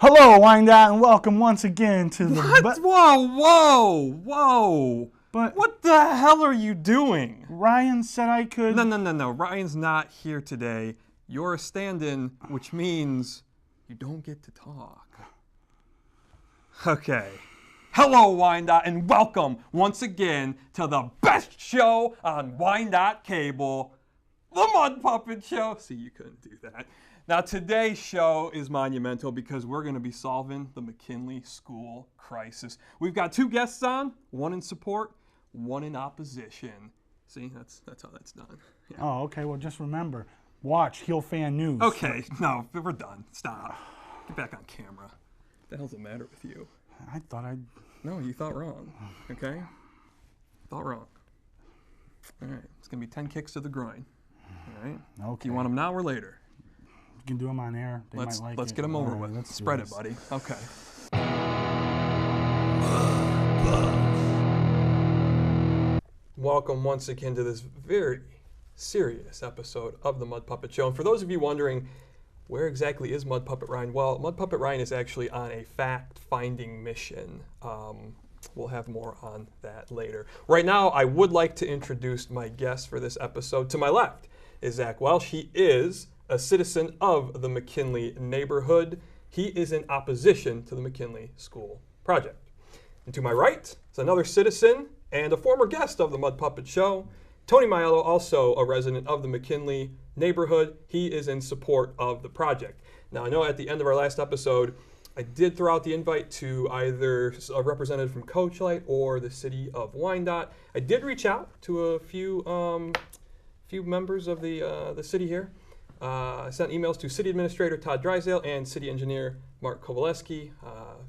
Hello, Wyandotte, and welcome once again to the... Whoa! But What the hell are you doing? Ryan said I could... No. Ryan's not here today. You're a stand-in, which means you don't get to talk. Okay. Hello, Wyandotte, and welcome once again to the best show on Wyandotte Cable, the Mud Puppet Show. See, you couldn't do that. Now, today's show is monumental because we're going to be solving the McKinley school crisis. We've got two guests on, one in support, one in opposition. See, that's how that's done. Yeah. Oh, okay, well, just remember, watch Heel Fan News. Okay, no, we're done. Stop. Get back on camera. What the hell's the matter with you? I thought I'd... No, you thought wrong, okay? Thought wrong. All right, it's going to be 10 kicks to the groin, all right? Okay. Do you want them now or later? You can do them on air. They Let's might like let's it. get them over All right, with. let's do Spread this. it, buddy. Okay. Welcome once again to this very serious episode of the Mud Puppet Show. And for those of you wondering, where exactly is Mud Puppet Ryan? Well, Mud Puppet Ryan is actually on a fact-finding mission. We'll have more on that later. Right now, I would like to introduce my guest for this episode. To my left is Zack Welch. He is a citizen of the McKinley neighborhood. He is in opposition to the McKinley school project. And to my right is another citizen and a former guest of the Mud Puppet Show, Tony Miello, also a resident of the McKinley neighborhood. He is in support of the project. Now, I know at the end of our last episode, I did throw out the invite to either a representative from Coachlight or the city of Wyandotte. I did reach out to a few members of the city here. I sent emails to City Administrator Todd Drysdale and City Engineer Mark Kowaleski.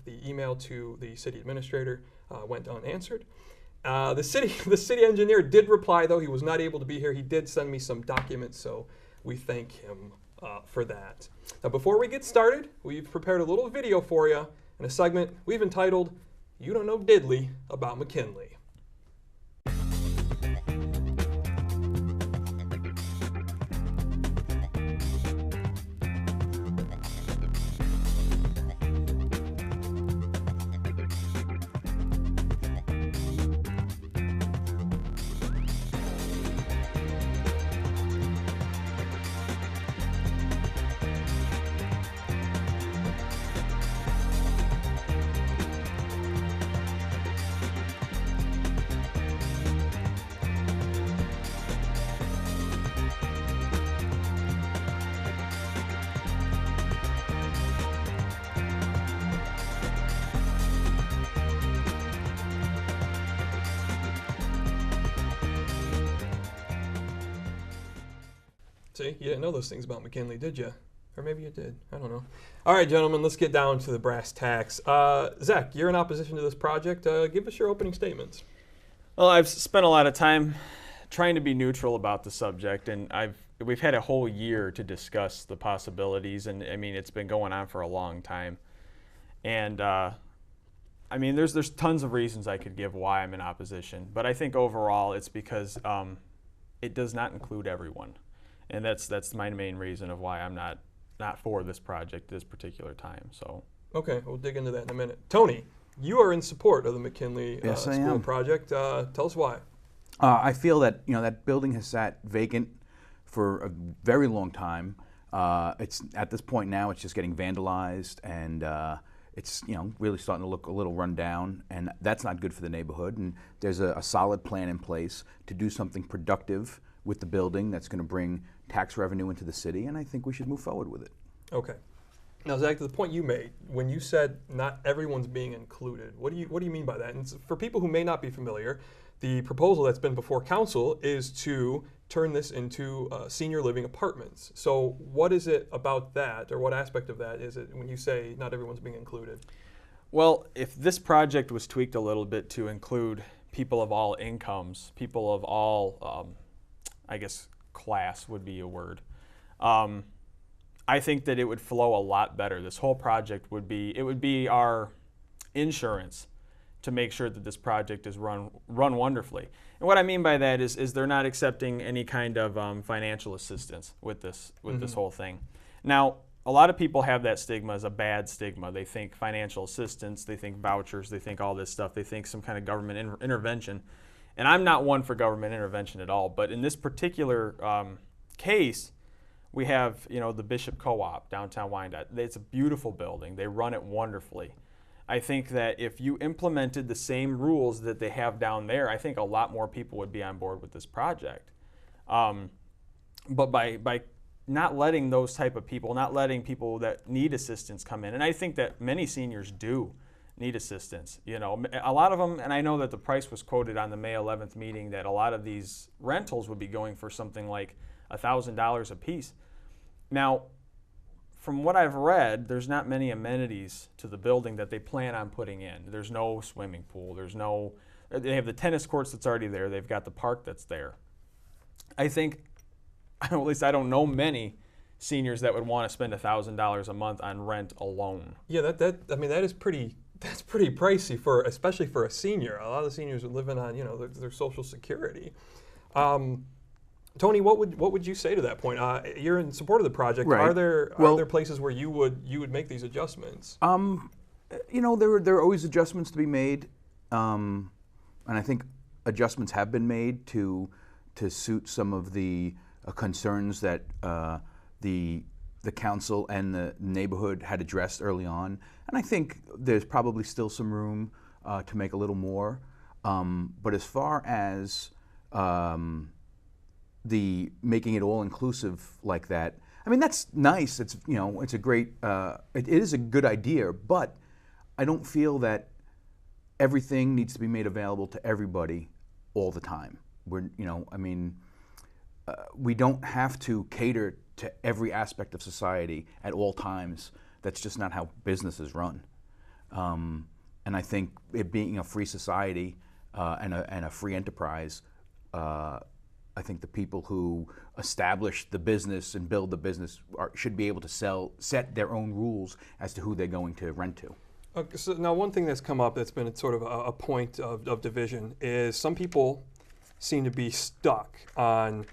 The email to the City Administrator went unanswered. The city engineer did reply, though. He was not able to be here. He did send me some documents, so we thank him for that. Now, before we get started, we've prepared a little video for you in a segment we've entitled, You Don't Know Diddly About McKinley. See, you didn't know those things about McKinley, did you? Or maybe you did. I don't know. All right, gentlemen, let's get down to the brass tacks. Zack, you're in opposition to this project. Give us your opening statements. Well, I've spent a lot of time trying to be neutral about the subject, and we've had a whole year to discuss the possibilities, and I mean, it's been going on for a long time. And I mean, there's tons of reasons I could give why I'm in opposition, but I think overall it's because it does not include everyone. And that's my main reason of why I'm not for this project this particular time. So okay, we'll dig into that in a minute. Tony, you are in support of the McKinley school project. Tell us why. I feel that that building has sat vacant for a very long time. It's at this point now it's just getting vandalized and it's really starting to look a little run down, and that's not good for the neighborhood. And there's a solid plan in place to do something productive with the building that's going to bring tax revenue into the city, and I think we should move forward with it. Okay. Now, Zack, to the point you made, when you said not everyone's being included, what do you mean by that? And for people who may not be familiar, the proposal that's been before council is to turn this into senior living apartments. So what is it about that, or what aspect of that is it when you say not everyone's being included? well, if this project was tweaked a little bit to include people of all incomes, people of all I guess class would be a word. I think that it would flow a lot better. This whole project would be our insurance to make sure that this project is run wonderfully. And what I mean by that is they're not accepting any kind of financial assistance with this whole thing. Now, a lot of people have that stigma as a bad stigma. They think financial assistance, they think vouchers, they think all this stuff, they think some kind of government intervention. And I'm not one for government intervention at all, but in this particular case, we have, the Bishop Co-op downtown Wyandotte. It's a beautiful building. They run it wonderfully. I think that if you implemented the same rules that they have down there, I think a lot more people would be on board with this project. But by not letting those type of people, not letting people that need assistance come in, and I think that many seniors do need assistance. A lot of them, and I know that the price was quoted on the May 11th meeting that a lot of these rentals would be going for something like $1,000 a piece. Now, from what I've read, there's not many amenities to the building that they plan on putting in. There's no swimming pool. They have the tennis courts that's already there. They've got the park that's there. I think, at least I don't know many seniors that would want to spend $1,000 a month on rent alone. Yeah, that's pretty pricey especially for a senior. A lot of the seniors are living on their Social Security. Tony, what would you say to that point? You're in support of the project. Right. Are there places where you would make these adjustments? There are always adjustments to be made, and I think adjustments have been made to suit some of the concerns that the council and the neighborhood had addressed early on. And I think there's probably still some room to make a little more. But as far as the making it all inclusive like that, I mean, that's nice. It's it's a great. It is a good idea, but I don't feel that everything needs to be made available to everybody all the time. We don't have to cater to every aspect of society at all times. That's just not how business is run. And I think it being a free society and a free enterprise, I think the people who establish the business and build the business should be able to set their own rules as to who they're going to rent to. Okay, so now one thing that's come up that's been sort of a point of division is some people seem to be stuck on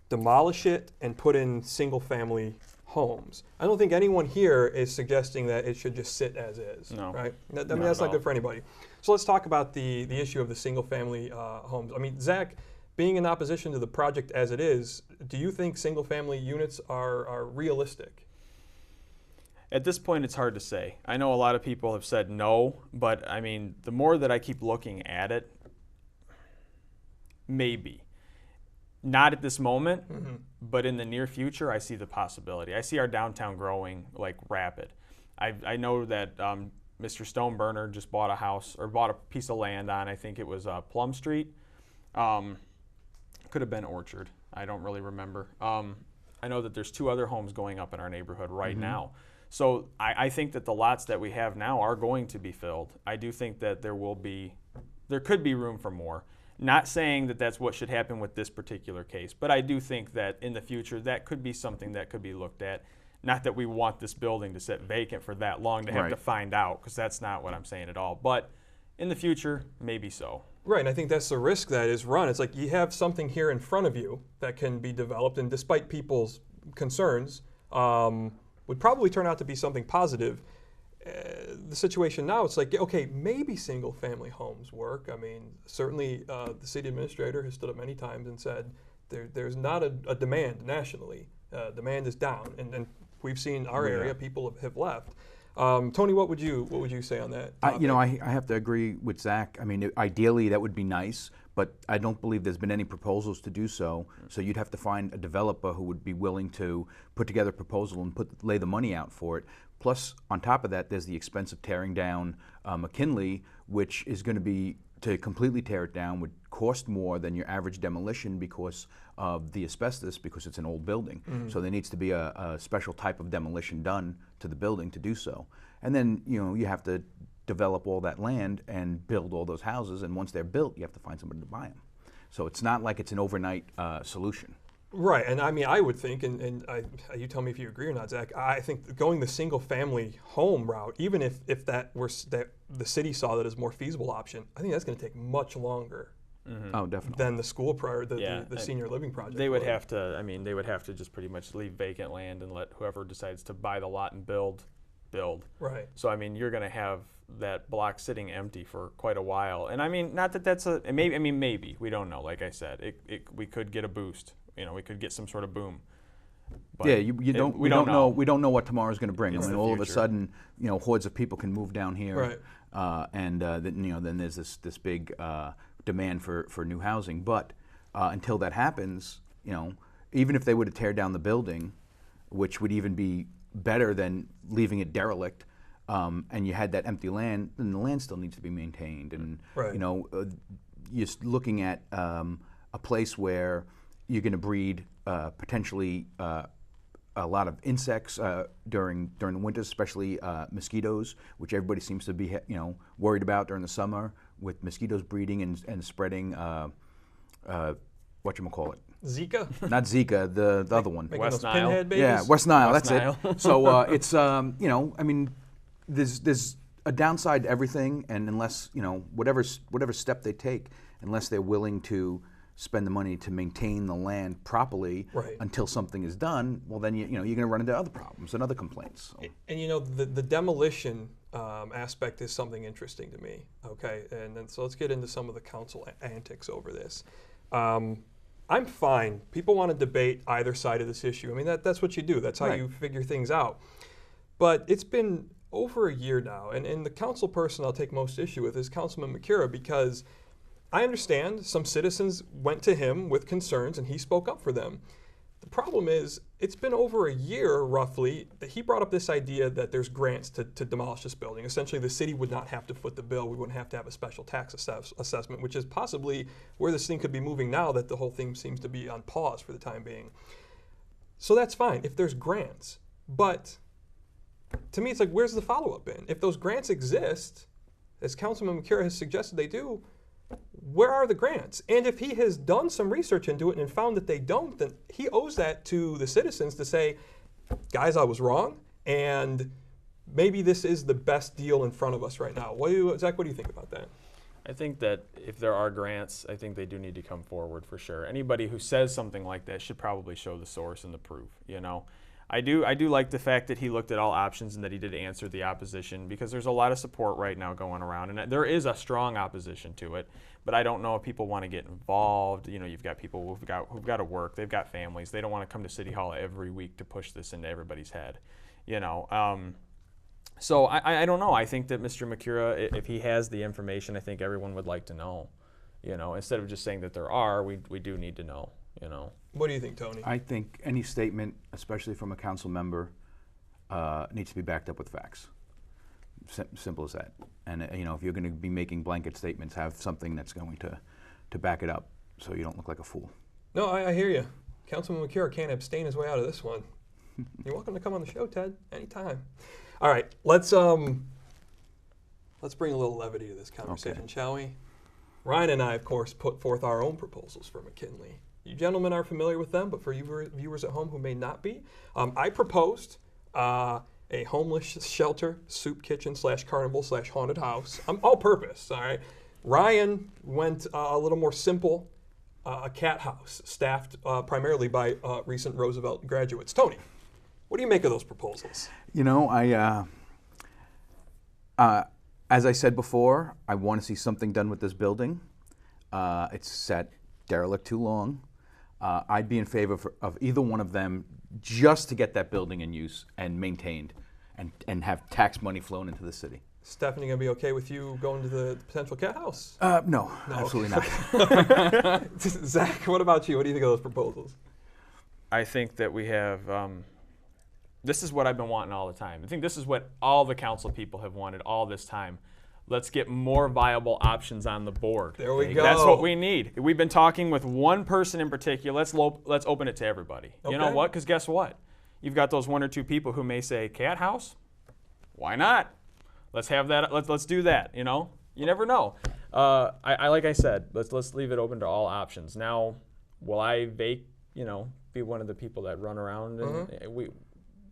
demolish it and put in single-family homes. I don't think anyone here is suggesting that it should just sit as is. No. Right? That's not good for anybody. So let's talk about the issue of the single-family homes. I mean, Zack, being in opposition to the project as it is, do you think single-family units are realistic? At this point, it's hard to say. I know a lot of people have said no, but I mean, the more that I keep looking at it, maybe. Not at this moment, but in the near future, I see the possibility. I see our downtown growing like rapid. I know that Mr. Stoneburner just bought a house or bought a piece of land on, I think it was Plum Street. Could have been Orchard. I don't really remember. I know that there's 2 other homes going up in our neighborhood right now. So I think that the lots that we have now are going to be filled. I do think that there could be room for more. Not saying that that's what should happen with this particular case, but I do think that in the future that could be something that could be looked at. Not that we want this building to sit vacant for that long to have to find out, because that's not what I'm saying at all. But in the future, maybe so. Right, and I think that's the risk that is run. It's like you have something here in front of you that can be developed, and despite people's concerns, would probably turn out to be something positive. The situation now, it's like, okay, maybe single-family homes work. I mean, certainly the city administrator has stood up many times and said there's not a demand nationally. Demand is down, and we've seen our area, people have left. Tony, what would you say on that topic? I have to agree with Zack. I mean, ideally that would be nice, but I don't believe there's been any proposals to do so. So you'd have to find a developer who would be willing to put together a proposal and lay the money out for it. Plus, on top of that, there's the expense of tearing down Mckinley, which is going to be, to completely tear it down would cost more than your average demolition because of the asbestos, because it's an old building. So there needs to be a special type of demolition done to the building to do so. And then, you have to develop all that land and build all those houses, and once they're built, you have to find somebody to buy them. So it's not like it's an overnight solution. Right, and I mean, I would think, and you tell me if you agree or not, Zack, I think going the single-family home route, even if that the city saw that as a more feasible option, I think that's going to take much longer Oh, definitely. than the school the senior living project. They would have to. I mean, they would have to just pretty much leave vacant land and let whoever decides to buy the lot and build. Right. So I mean, you're going to have that block sitting empty for quite a while. And I mean, not that that's a maybe. I mean, maybe we don't know. Like I said, we could get a boost. You know, we could get some sort of boom. But yeah, we don't know. We don't know what tomorrow's going to bring. It's I mean, the all of a future. sudden, hordes of people can move down here, Right. and then there's this big demand for new housing. But until that happens, even if they were to tear down the building, which would even be better than leaving it derelict, and you had that empty land, then the land still needs to be maintained. And Right. you're looking at a place where you're going to breed potentially a lot of insects during the winters, especially mosquitoes, which everybody seems to be worried about during the summer, with mosquitoes breeding and spreading whatchamacallit. Zika? Not Zika, the other one. Making West those Nile? pinhead babies? Yeah, West Nile. West That's Nile. it. So it's I mean, there's a downside to everything, and unless whatever step they take, unless they're willing to spend the money to maintain the land properly Right. until something is done, well then you're going to run into other problems and other complaints. So. And the demolition aspect is something interesting to me. Okay, and then so let's get into some of the council antics over this. I'm fine. People want to debate either side of this issue. I mean, that's what you do. That's how Right. you figure things out. But it's been over a year now, and the council person I'll take most issue with is Councilman McKira, because I understand some citizens went to him with concerns and he spoke up for them. The problem is, it's been over a year, roughly, that he brought up this idea that there's grants to demolish this building. Essentially, the city would not have to foot the bill. We wouldn't have to have a special tax assessment, which is possibly where this thing could be moving now that the whole thing seems to be on pause for the time being. So that's fine if there's grants. But to me, it's like, where's the follow-up in? If those grants exist, as Councilman McKira has suggested they do, where are the grants? And if he has done some research into it and found that they don't, then he owes that to the citizens to say, guys, I was wrong, and maybe this is the best deal in front of us right now. Zack, what do you think about that? I think that if there are grants, I think they do need to come forward for sure. Anybody who says something like that should probably show the source and the proof. I do like the fact that he looked at all options and that he did answer the opposition, because there's a lot of support right now going around, and there is a strong opposition to it. But I don't know if people want to get involved. You've got people who've got to work, they've got families, they don't want to come to City Hall every week to push this into everybody's head. So I don't know. I think that Mr. McKira, if he has the information, I think everyone would like to know. Instead of just saying that there are, we do need to know. What do you think, Tony? I think any statement, especially from a council member, needs to be backed up with facts. Simple as that. And if you're going to be making blanket statements, have something that's going to back it up, so you don't look like a fool. No, I hear you. Councilman McKira can't abstain his way out of this one. You're welcome to come on the show, Ted, anytime. All right, let's bring a little levity to this conversation, shall we? Ryan and I, of course, put forth our own proposals for McKinley. You gentlemen are familiar with them, but for you viewers at home who may not be, I proposed a homeless shelter, soup kitchen / carnival / haunted house. All purpose, all right? Ryan went a little more simple, a cat house staffed primarily by recent Roosevelt graduates. Tony, what do you make of those proposals? As I said before, I want to see something done with this building. It's sat derelict too long. I'd be in favor of either one of them just to get that building in use and maintained and have tax money flown into the city. Stephanie, gonna be okay with you going to the potential cat house? No, absolutely not. Zach, what about you? What do you think of those proposals? I think that we have, this is what I've been wanting all the time. I think this is what all the council people have wanted all this time. Let's get more viable options on the board. There we go. That's what we need. We've been talking with one person in particular. Let's open it to everybody. Okay. You know what? Because guess what? You've got those one or two people who may say, cat house? Why not? Let's have that. Let's do that. You never know. Like I said, let's leave it open to all options. Now, will I be one of the people that run around? And we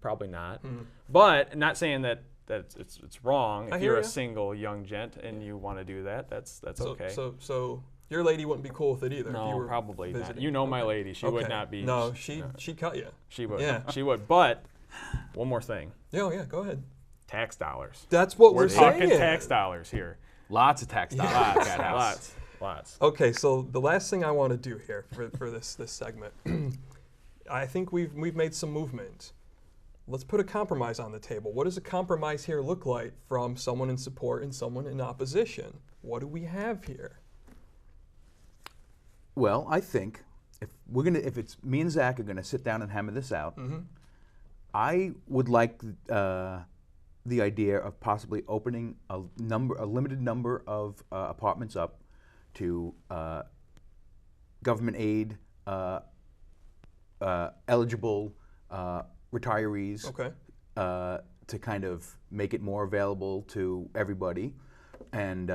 probably not. But not saying that it's wrong. If you're a single young gent and you want to do that, that's okay. So Your lady wouldn't be cool with it either. If you No, were probably not. visiting. You know my lady. She would Okay. not be. No, she'd cut you. She would. Yeah. She would. But one more thing. Yeah, go ahead. Tax dollars. That's what We're we're talking saying. tax dollars here. Lots of tax dollars. at that house. Lots. Okay, so the last thing I want to do here for this segment, I think we've made some movement. Let's put a compromise on the table. What does a compromise here look like from someone in support and someone in opposition? What do we have here? Well, I think if it's me and Zach are gonna sit down and hammer this out, I would like the idea of possibly opening a limited number of apartments up to government aid eligible retirees. Okay. To kind of make it more available to everybody, and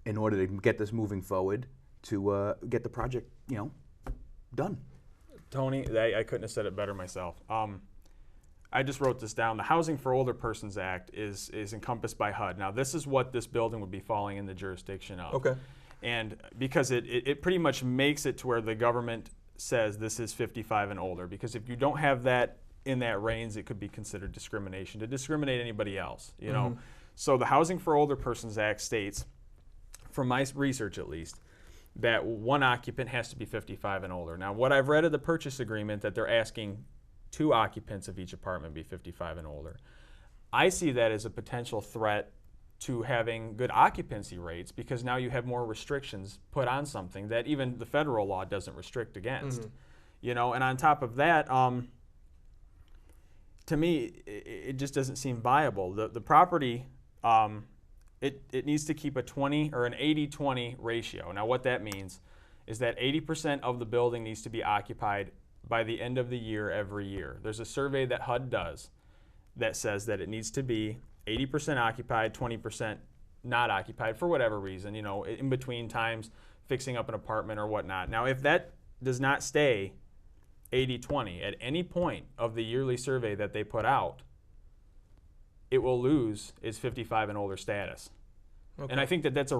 in order to get this moving forward, to get the project, done. Tony, I couldn't have said it better myself. I just wrote this down. The Housing for Older Persons Act is encompassed by HUD. Now, this is what this building would be falling in the jurisdiction of. Okay. And because it pretty much makes it to where the government says this is 55 and older, because if you don't have that in that range, it could be considered discrimination, to discriminate anybody else, you know. So the Housing for Older Persons Act states, from my research at least, that one occupant has to be 55 and older. Now, what I've read of the purchase agreement, that they're asking 2 occupants of each apartment be 55 and older. I see that as a potential threat to having good occupancy rates, because now you have more restrictions put on something that even the federal law doesn't restrict against. You know, and on top of that, to me, it just doesn't seem viable. The property, it needs to keep a 20 or an 80-20 ratio. Now, what that means is that 80% of the building needs to be occupied by the end of the year every year. There's a survey that HUD does that says that it needs to be 80% occupied, 20% not occupied for whatever reason, you know, in between times, fixing up an apartment or whatnot. Now, if that does not stay 80-20 at any point of the yearly survey that they put out, it will lose its 55 and older status. Okay. And I think that that's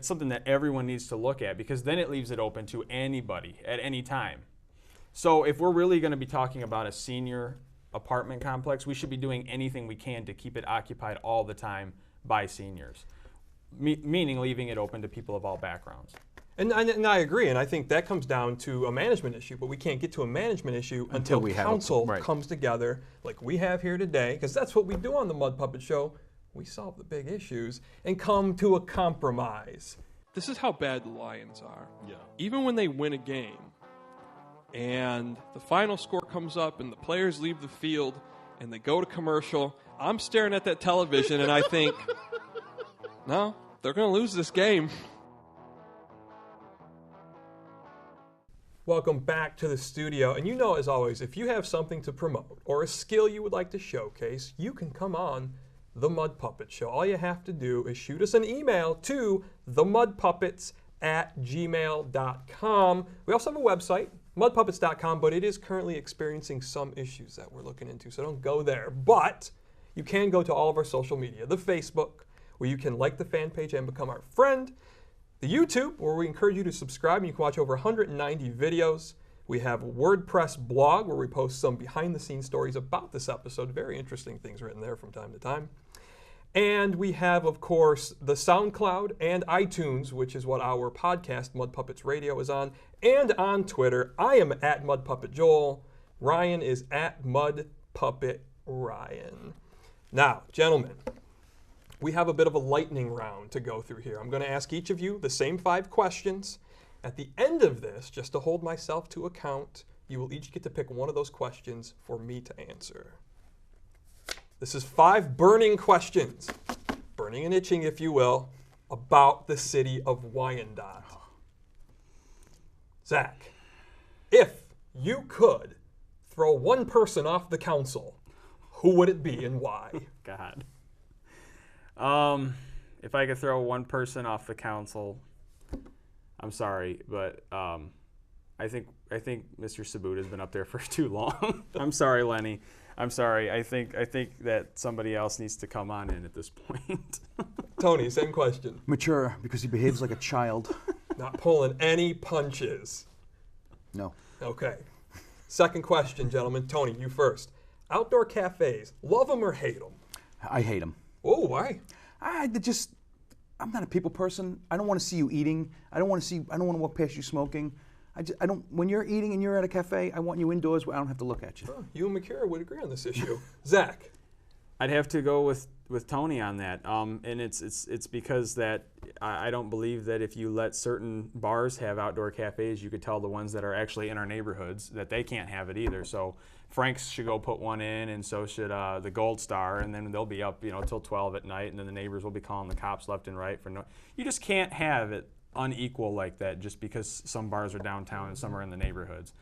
something that everyone needs to look at, because then it leaves it open to anybody at any time. So if we're really going to be talking about a senior apartment complex, we should be doing anything we can to keep it occupied all the time by seniors, meaning leaving it open to people of all backgrounds. And I agree, and I think that comes down to a management issue, but we can't get to a management issue until council comes together like we have here today, because that's what we do on the Mud Puppet Show. We solve the big issues and come to a compromise. This is how bad the Lions are. Yeah. Even when they win a game and the final score comes up and the players leave the field and they go to commercial, I'm staring at that television and I think, no, they're going to lose this game. Welcome back to the studio. And you know, as always, if you have something to promote or a skill you would like to showcase, you can come on The Mud Puppet Show. All you have to do is shoot us an email to themudpuppets@gmail.com. We also have a website, mudpuppets.com, but it is currently experiencing some issues that we're looking into, so don't go there. But you can go to all of our social media, the Facebook, where you can like the fan page and become our friend, the YouTube, where we encourage you to subscribe and you can watch over 190 videos. We have a WordPress blog where we post some behind-the-scenes stories about this episode. Very interesting things written there from time to time. And we have, of course, the SoundCloud and iTunes, which is what our podcast, Mud Puppets Radio, is on. And on Twitter, I am at Mud Puppet Joel. Ryan is at Mud Puppet Ryan. Now, gentlemen, we have a bit of a lightning round to go through here. I'm going to ask each of you the same 5 questions. At the end of this, just to hold myself to account, you will each get to pick one of those questions for me to answer. This is 5 burning questions, burning and itching, if you will, about the city of Wyandotte. Zach, if you could throw one person off the council, who would it be and why? God. If I could throw one person off the council, I'm sorry, but I think Mr. Sabut has been up there for too long. I'm sorry, Lenny. I'm sorry. I think that somebody else needs to come on in at this point. Tony, same question. Mature, because he behaves like a child. Not pulling any punches. No. Okay. Second question, gentlemen. Tony, you first. Outdoor cafes, love them or hate them? I hate them. Oh, why? I'm not a people person. I don't want to see you eating. I don't want to walk past you smoking. I don't. When you're eating and you're at a cafe, I want you indoors where I don't have to look at you. Oh, you and McKira would agree on this issue. Zach. I'd have to go with Tony on that, and it's because that I don't believe that if you let certain bars have outdoor cafes, you could tell the ones that are actually in our neighborhoods that they can't have it either. So Frank's should go put one in, and so should the Gold Star, and then they'll be up, till 12 at night, and then the neighbors will be calling the cops left and right for no. You just can't have it unequal like that just because some bars are downtown and some are in the neighborhoods.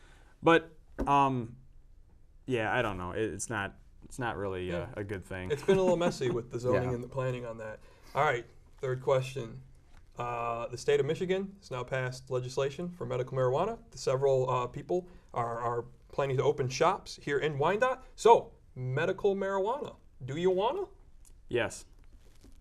But yeah, I don't know. It's not really a good thing. It's been a little messy with the zoning and the planning on that. All right, third question. The state of Michigan has now passed legislation for medical marijuana. Several people are planning to open shops here in Wyandotte. So, medical marijuana. Do you wanna? Yes.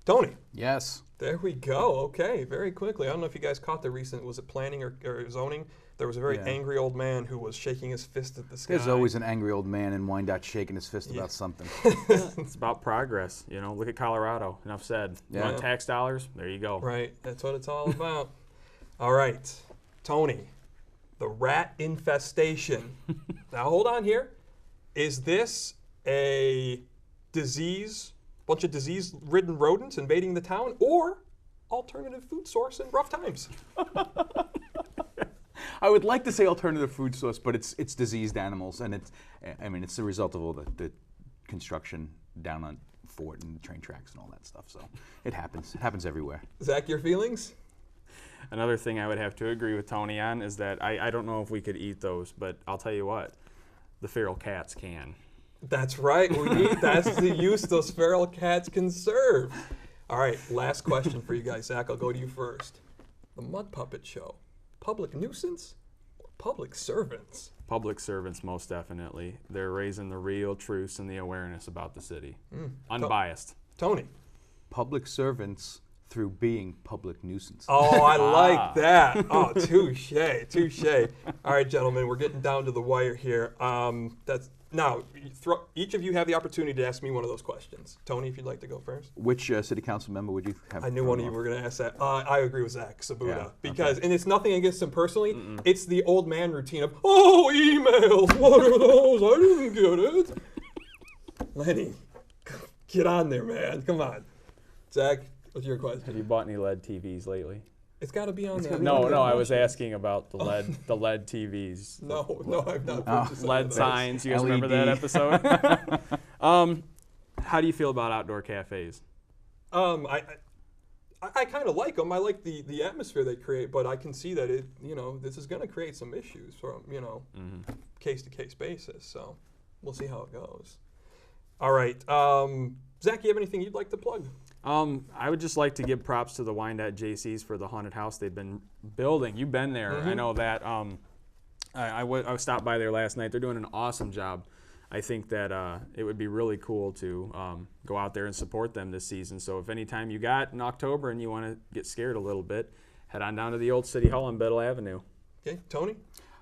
Tony? Yes. There we go. Okay, very quickly. I don't know if you guys caught the recent, was it planning or zoning? There was a very angry old man who was shaking his fist at the sky. There's always an angry old man in Wyandotte shaking his fist about something. It's about progress. Look at Colorado. Enough said. You want tax dollars? There you go. Right. That's what it's all about. All right. Tony, the rat infestation. Now, hold on here. Is this a bunch of disease-ridden rodents invading the town, or alternative food source in rough times? I would like to say alternative food source, but it's diseased animals, and it's the result of all the construction down on Fort and the train tracks and all that stuff. So it happens. It happens everywhere. Zach, your feelings? Another thing I would have to agree with Tony on is that I don't know if we could eat those, but I'll tell you what, the feral cats can. That's right. That's the use those feral cats can serve. All right, last question for you guys. Zach, I'll go to you first. The Mud Puppet Show. Public nuisance or public servants? Public servants, most definitely. They're raising the real truths and the awareness about the city. Unbiased. Tony? Public servants through being public nuisance. Oh, I like that. Oh, touche, touche. All right, gentlemen, we're getting down to the wire here. Now, each of you have the opportunity to ask me one of those questions. Tony, if you'd like to go first. Which city council member would you have? I knew one of you were going to ask that. I agree with Zack Sabuda. And it's nothing against him personally. It's the old man routine of, emails, what are those? I didn't get it. Lenny, get on there, man. Come on. Zach, what's your question? Have you bought any LED TVs lately? It's got to be on there. No, I was asking about the LED TVs. No, I've not purchased LED signs. You guys remember that episode? How do you feel about outdoor cafes? I kind of like them. I like the atmosphere they create, but I can see that this is going to create some issues from case to case basis. So we'll see how it goes. All right, Zach, you have anything you'd like to plug? I would just like to give props to the Wyandotte JCs for the haunted house they've been building. You've been there. I know that. I stopped by there last night. They're doing an awesome job. I think that it would be really cool to go out there and support them this season. So if any time you got in October and you want to get scared a little bit, head on down to the old City Hall on Biddle Avenue. Okay, Tony?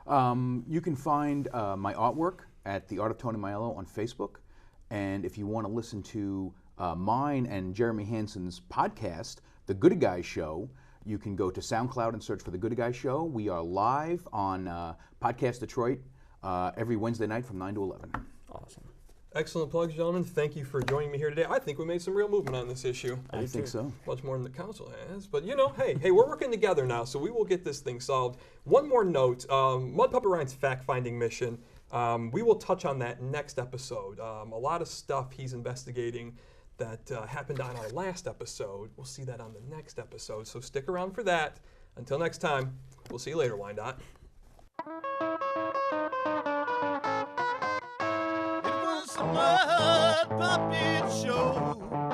You can find my artwork at the Art of Tony Miello on Facebook. And if you want to listen to mine and Jeremy Hansen's podcast, The Good Guys Show, you can go to SoundCloud and search for The Good Guys Show. We are live on Podcast Detroit every Wednesday night from 9 to 11. Awesome. Excellent plugs, gentlemen. Thank you for joining me here today. I think we made some real movement on this issue. I think so. Much more than the council has. But, hey, we're working together now, so we will get this thing solved. One more note, Mud Puppet Ryan's fact-finding mission. We will touch on that next episode. A lot of stuff he's investigating that happened on our last episode. We'll see that on the next episode, so stick around for that. Until next time, we'll see you later, Wyandotte. It was the Mud Puppet Show.